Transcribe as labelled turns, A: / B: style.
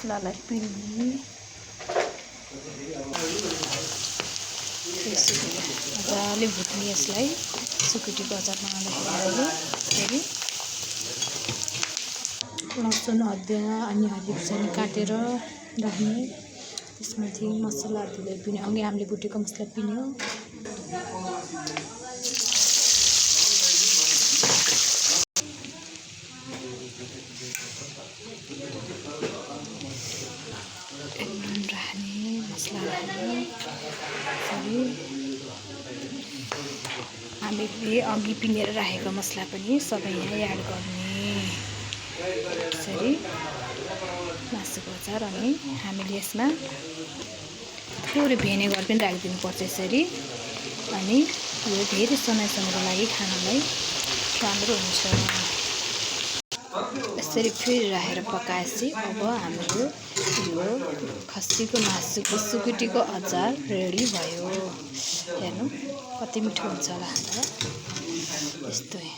A: मसलालाई पिन्ने मजाले भुट्ने यसलाई सुकुटीको अचार बनाउँदाखेरि लसुन अदुवा अनि हरियो खुर्सानी काटेर राख्ने त्यसमाथि मसलाहरूले पिने अघि हामीले भुटेको मसला पिन्यो नुन राख्ने मसला राख्ने हामीले अघि पिनेर राखेको मसला पनि सबै यहाँ एड गर्ने यसरी मासुको अचार अनि हामीले यसमा थोरै भिनेगर पनि राखिदिनुपर्छ यसरी अनि यो धेरै समयसम्मको लागि खानलाई राम्रो हुन्छ यसरी फेरि राखेर पकाएपछि अब हाम्रो यो खसीको मासुको सुकुटीको अचार रेडी भयो हेर्नु कति मिठो हुन्छ होला यस्तै